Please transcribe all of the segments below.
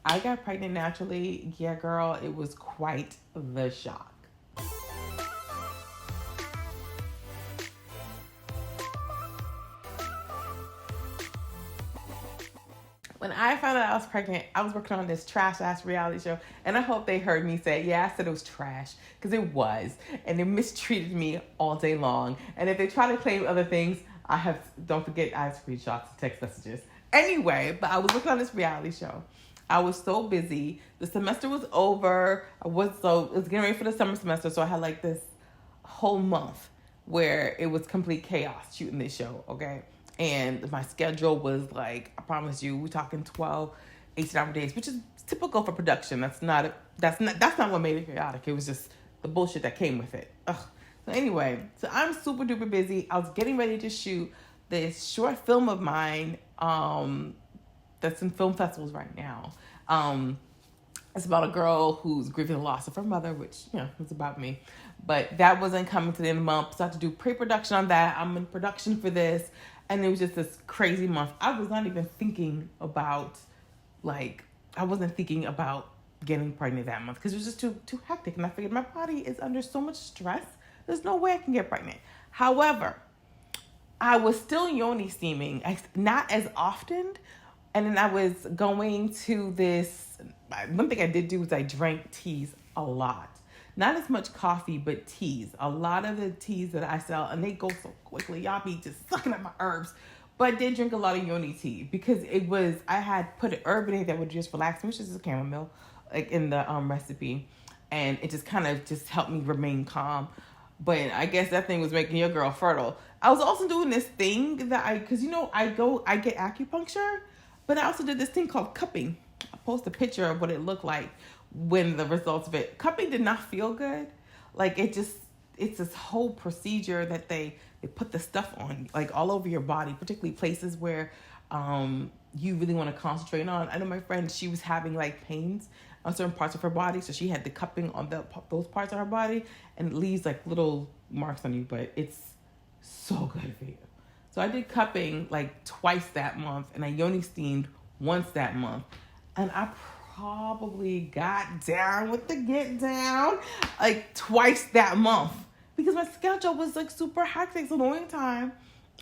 I got pregnant naturally. Yeah, girl, it was quite the shock. When I found out I was pregnant, I was working on this trash ass reality show, and I hope they heard me say, yeah, I said it was trash, because it was, and they mistreated me all day long. And if they try to claim other things, don't forget, I have screenshots and text messages. Anyway, but I was working on this reality show. I was so busy. The semester was over. It was getting ready for the summer semester, so I had like this whole month where it was complete chaos shooting this show, okay? And my schedule was like, I promise you, we're talking 12, 18-hour days, which is typical for production. That's not what made it chaotic. It was just the bullshit that came with it. Ugh. So anyway, so I'm super duper busy. I was getting ready to shoot this short film of mine that's in film festivals right now. It's about a girl who's grieving the loss of her mother, which, is about me. But that wasn't coming to the end of the month, so I had to do pre-production on that. I'm in production for this, and it was just this crazy month. I was not even thinking about, I wasn't thinking about getting pregnant that month because it was just too hectic. And I figured my body is under so much stress, there's no way I can get pregnant. However, I was still yoni steaming, not as often. And then I was going to this. One thing I did do was I drank teas a lot. Not as much coffee, but teas. A lot of the teas that I sell, and they go so quickly. Y'all be just sucking up my herbs. But I did drink a lot of yoni tea because I had put an herb in it that would just relax me, which is a chamomile, like in the recipe. And it just kind of just helped me remain calm. But I guess that thing was making your girl fertile. I was also doing this thing because I get acupuncture, but I also did this thing called cupping. I post a picture of what it looked like when the results of it. Cupping did not feel good. Like it's this whole procedure that they put the stuff on, like all over your body, particularly places where you really want to concentrate on. I know my friend, she was having like pains on certain parts of her body, so she had the cupping on those parts of her body, and it leaves like little marks on you, but it's so good for you. So I did cupping like twice that month, and I yoni steamed once that month, and I probably got down with the get down like twice that month because my schedule was like super hectic the whole time.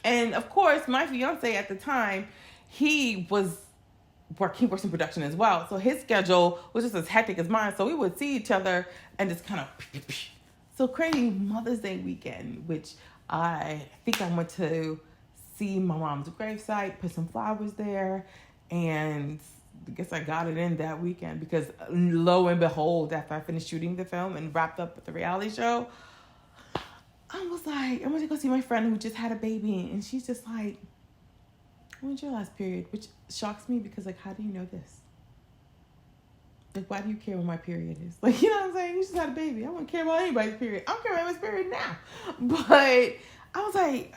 And of course, my fiance at the time, he works in production as well. So his schedule was just as hectic as mine. So we would see each other and just kind of. So crazy Mother's Day weekend, which I think I went to see my mom's gravesite, put some flowers there, and I guess I got it in that weekend because lo and behold, after I finished shooting the film and wrapped up with the reality show, I was like, I'm going to go see my friend who just had a baby, and she's just like, when's your last period? Which shocks me because, like, how do you know this? Like, why do you care when my period is? Like, you know what I'm saying? You just had a baby. I don't care about anybody's period. I don't care about anybody's period now. But I was like,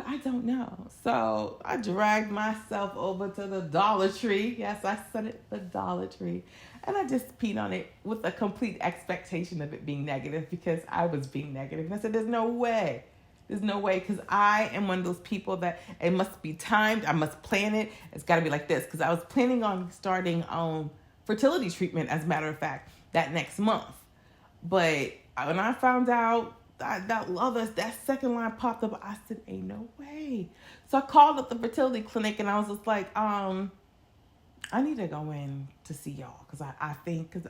I don't know. So I dragged myself over to the Dollar Tree. Yes, I said it, the Dollar Tree. And I just peed on it with a complete expectation of it being negative because I was being negative. And I said, there's no way. There's no way, because I am one of those people that it must be timed. I must plan it. It's got to be like this, because I was planning on starting fertility treatment, as a matter of fact, that next month. But when I found out that second line popped up, I said, ain't no way. So I called up the fertility clinic, and I was just like, I need to go in to see y'all, because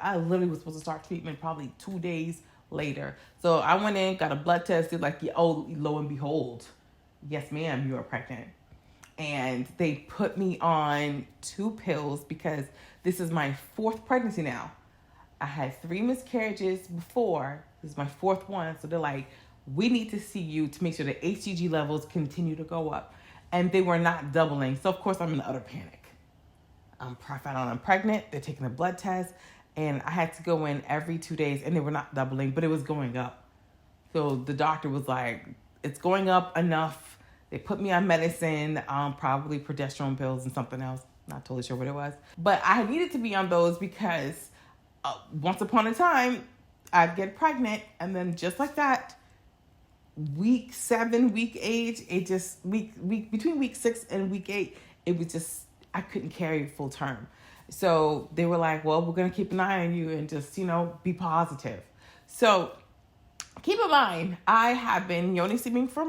I literally was supposed to start treatment probably 2 days later. So I went in, got a blood test. They're like, lo and behold, yes, ma'am, you are pregnant. And they put me on 2 pills because this is my 4th pregnancy now. I had 3 miscarriages before. This is my 4th one. So they're like, we need to see you to make sure the HCG levels continue to go up. And they were not doubling. So, of course, I'm in utter panic. I found out I'm pregnant. They're taking a blood test. And I had to go in every 2 days. And they were not doubling, but it was going up. So the doctor was like, it's going up enough. They put me on medicine, probably progesterone pills and something else. Not totally sure what it was. But I needed to be on those because once upon a time, I'd get pregnant. And then just like that, week 7, week 8, it just, between week 6 and week 8, it was just, I couldn't carry full term. So they were like, well, we're going to keep an eye on you and just, be positive. So keep in mind, I have been yoni steaming for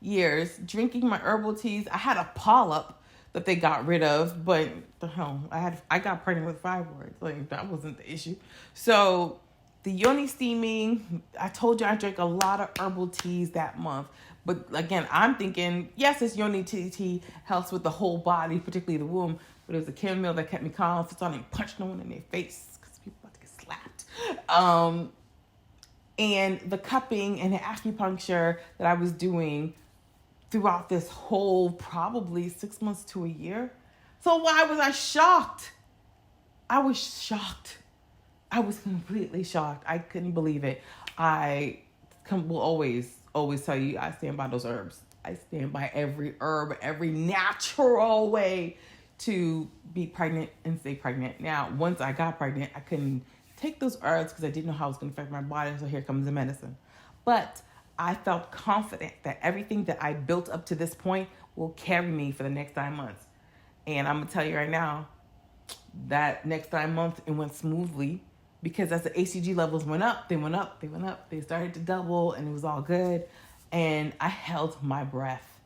years, drinking my herbal teas. I had a polyp that they got rid of, but the hell, I got pregnant with fibroids. Like, that wasn't the issue. So the yoni steaming, I told you I drank a lot of herbal teas that month. But again, I'm thinking, yes, this yoni tea helps with the whole body, particularly the womb. But it was a chamomile that kept me calm. So I didn't punch no one in their face because people about to get slapped. And the cupping and the acupuncture that I was doing throughout this whole probably 6 months to a year. So why was I shocked? I was shocked. I was completely shocked. I couldn't believe it. I will always tell you, I stand by those herbs. I stand by every herb, every natural way to be pregnant and stay pregnant. Now, once I got pregnant, I couldn't take those herbs because I didn't know how it was going to affect my body. So here comes the medicine. But I felt confident that everything that I built up to this point will carry me for the next 9 months. And I'm going to tell you right now, that next 9 months, it went smoothly because as the HCG levels went up. They started to double and it was all good. And I held my breath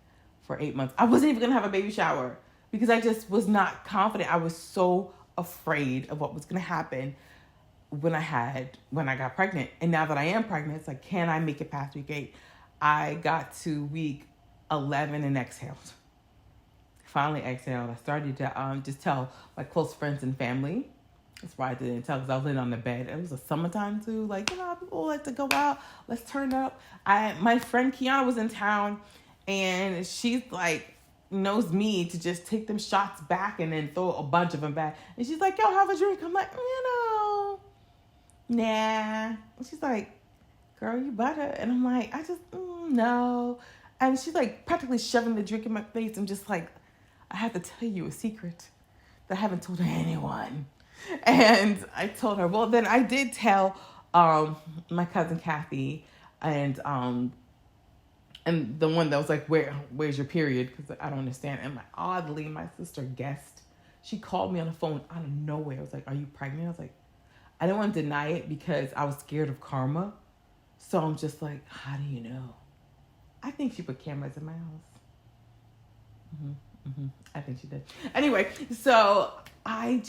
for 8 months. I wasn't even going to have a baby shower because I just was not confident. I was so afraid of what was going to happen when I got pregnant. And now that I am pregnant, it's like, can I make it past week 8? I got to week 11 and exhaled. Finally exhaled. I started to just tell my close friends and family. That's why I didn't tell, because I was laying on the bed. It was a summertime too. Like, people like to go out. Let's turn up. My friend Kiana was in town, and she's like, knows me to just take them shots back and then throw a bunch of them back. And she's like, yo, have a drink. I'm like, nah. And she's like, girl, you better. And I'm like, I just, no. And she's like practically shoving the drink in my face. I'm just like, I have to tell you a secret that I haven't told anyone. And I told her, well, then I did tell my cousin Kathy and the one that was like, where's your period? Because I don't understand. And oddly, my sister guessed. She called me on the phone out of nowhere. I was like, are you pregnant? I was like, I didn't want to deny it because I was scared of karma. So I'm just like, how do you know? I think she put cameras in my house. I think she did. Anyway, so I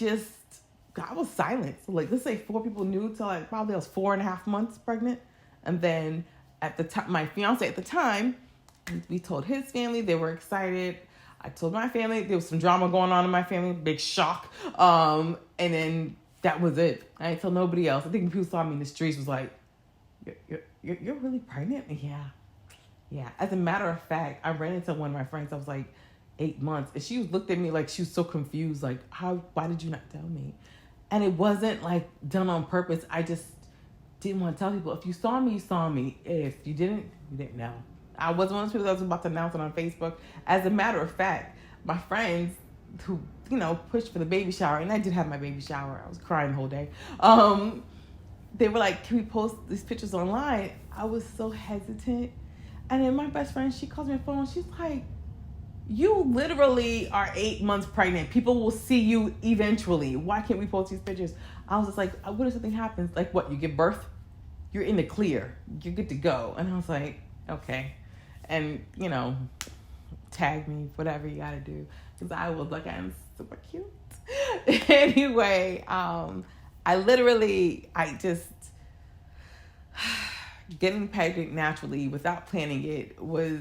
was silent. So like, let's say 4 people knew till probably I was 4.5 months pregnant. And then at the time, my fiance at the time, we told his family, they were excited. I told my family, there was some drama going on in my family, big shock. And then that was it. I didn't tell nobody else. I think people saw me in the streets was like, you're really pregnant? Yeah. As a matter of fact, I ran into one of my friends. I was like 8 months. And she looked at me like she was so confused. Like, why did you not tell me? And it wasn't like done on purpose. I just didn't want to tell people. If you saw me, you saw me. If you didn't, you didn't know. I wasn't one of those people that was about to announce it on Facebook. As a matter of fact, my friends who, pushed for the baby shower, and I did have my baby shower. I was crying the whole day. They were like, can we post these pictures online? I was so hesitant. And then my best friend, she calls me on the phone. She's like, you literally are 8 months pregnant. People will see you eventually. Why can't we post these pictures? I was just like, what if something happens? Like, what, you give birth? You're in the clear. You're good to go. And I was like, okay. And, tag me, whatever you got to do. Because I was like, I'm super cute. Anyway, I just, getting pregnant naturally without planning it was,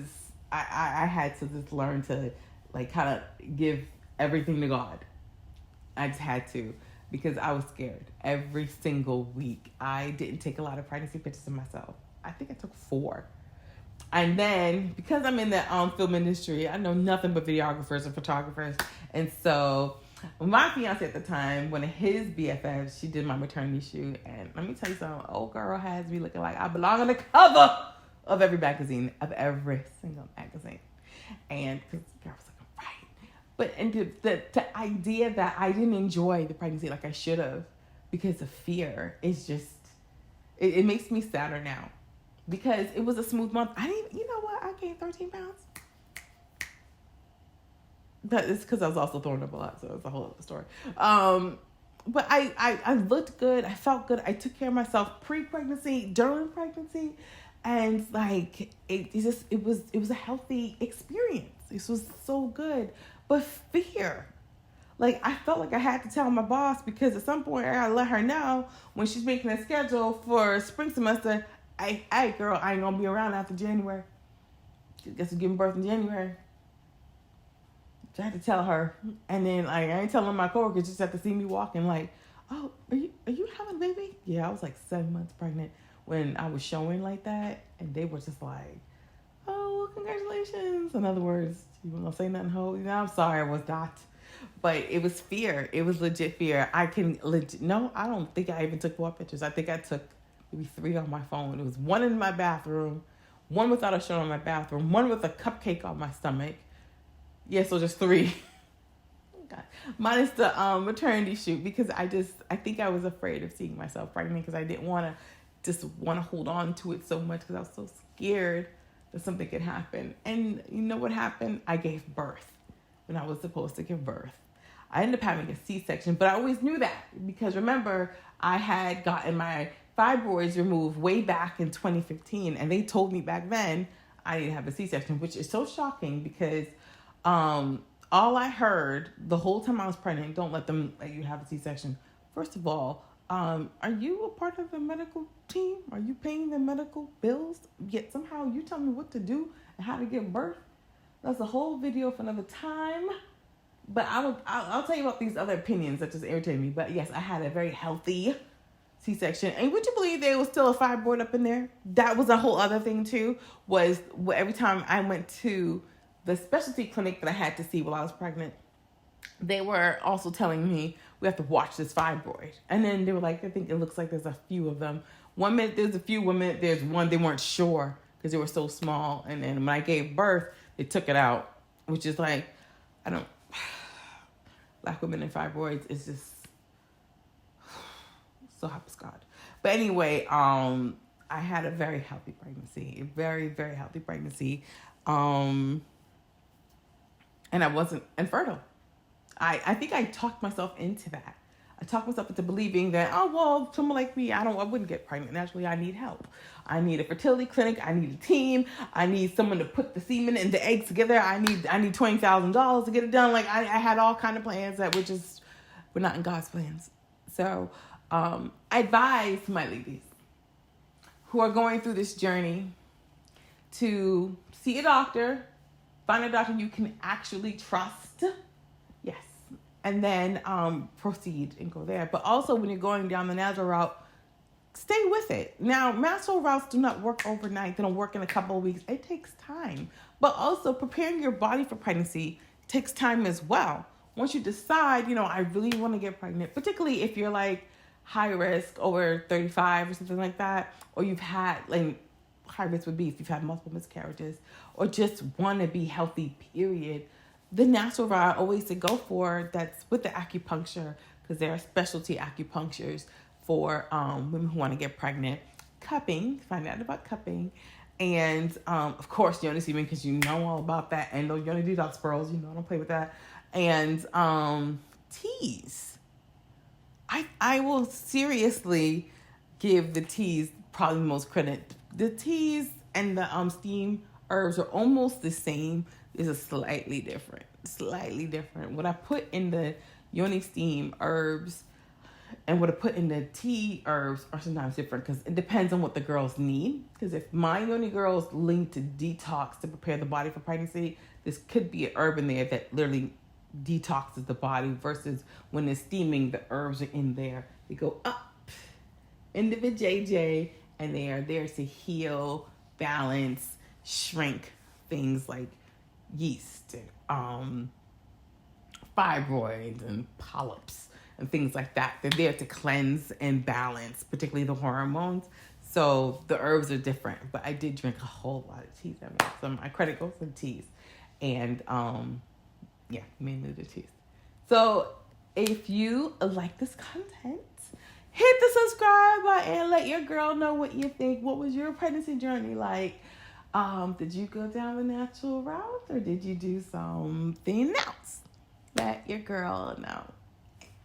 I had to just learn to kind of give everything to God. I just had to, because I was scared. Every single week, I didn't take a lot of pregnancy pictures of myself. I think I took 4. And then, because I'm in the film industry, I know nothing but videographers and photographers. And so, my fiance at the time, one of his BFFs, she did my maternity shoot. And let me tell you something, old girl has me looking like I belong on the cover of every magazine, of every single magazine. And because the girl was looking right. But and the idea that I didn't enjoy the pregnancy like I should have because of fear is just, it makes me sadder now. Because it was a smooth month. You know what? I gained 13 pounds. But it's because I was also throwing up a lot, so it's a whole other story. But I looked good. I felt good. I took care of myself pre-pregnancy, during pregnancy, and like it was a healthy experience. This was so good. But fear, like I felt like I had to tell my boss, because at some point I gotta let her know when she's making a schedule for spring semester. Hey girl, I ain't gonna be around after January. She gets to give birth in January. So I had to tell her, and then like I ain't telling my coworkers, just have to see me walking like, oh, are you having a baby? Yeah, I was like 7 months pregnant when I was showing like that, and they were just like, oh, well, congratulations. In other words, you want to say nothing, ho? You know, I'm sorry, I was not, but it was fear. It was legit fear. No, I don't think I even took 4 pictures. I think I took maybe 3 on my phone. It was 1 in my bathroom, 1 without a shirt on my bathroom, 1 with a cupcake on my stomach. Yeah, so just 3. God. Minus the maternity shoot, because I think I was afraid of seeing myself pregnant, because I didn't want to hold on to it so much, because I was so scared that something could happen. And you know what happened? I gave birth when I was supposed to give birth. I ended up having a C-section, but I always knew that, because remember, I had gotten my fibroids removed way back in 2015, and they told me back then I needed to have a C-section, which is so shocking, because all I heard the whole time I was pregnant, don't let them let you have a C-section. First of all, are you a part of the medical team? Are you paying the medical bills? Yet somehow you tell me what to do and how to give birth. That's a whole video for another time. But I'll tell you about these other opinions that just irritate me. But yes, I had a very healthy C-section. And would you believe there was still a fibroid up in there? That was a whole other thing too, was every time I went to the specialty clinic that I had to see while I was pregnant, they were also telling me we have to watch this fibroid. And then they were like, I think it looks like there's a few of them. 1 minute there's a few, 1 minute there's one. They weren't sure because they were so small. And then when I gave birth, they took it out, which is like, Black women and fibroids is just so help us God. But anyway, I had a very healthy pregnancy, a very, very healthy pregnancy. And I wasn't infertile. I think I talked myself into that. I talked myself into believing that, oh, well, someone like me, I wouldn't get pregnant. Naturally, I need help. I need a fertility clinic. I need a team. I need someone to put the semen and the eggs together. I need $20,000 to get it done. Like I had all kind of plans that were not in God's plans. So I advise my ladies who are going through this journey to see a doctor. Find a doctor you can actually trust. Yes. And then proceed and go there. But also when you're going down the natural route, stay with it. Now, natural routes do not work overnight. They don't work in a couple of weeks. It takes time. But also preparing your body for pregnancy takes time as well. Once you decide, I really want to get pregnant, particularly if you're like high risk, over 35 or something like that, or you've had like high risk would be if you've had multiple miscarriages, or just want to be healthy, period. The natural route always to go for, that's with the acupuncture, because there are specialty acupunctures for women who want to get pregnant. Cupping, find out about cupping. And of course, yoni semen, because you know all about that. And those yoni detox pearls, I don't play with that. And teas. I will seriously give the teas probably the most credit. The teas and the steam herbs are almost the same. It's a slightly different. What I put in the yoni steam herbs and what I put in the tea herbs are sometimes different, because it depends on what the girls need. Because if my yoni girls lean to detox to prepare the body for pregnancy, this could be an herb in there that literally detoxes the body, versus when it's steaming, the herbs are in there. They go up into the JJ, and they are there to heal, balance, shrink things like yeast and fibroids and polyps and things like that. They're there to cleanse and balance, particularly the hormones. So the herbs are different, but I did drink a whole lot of teas. So my credit goes to teas, and mainly the teas. So if you like this content, hit the subscribe button. Let your girl know what you think. What was your pregnancy journey like? Did you go down the natural route or did you do something else? Let your girl know.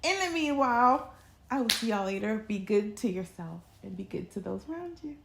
In the meanwhile, I will see y'all later. Be good to yourself and be good to those around you.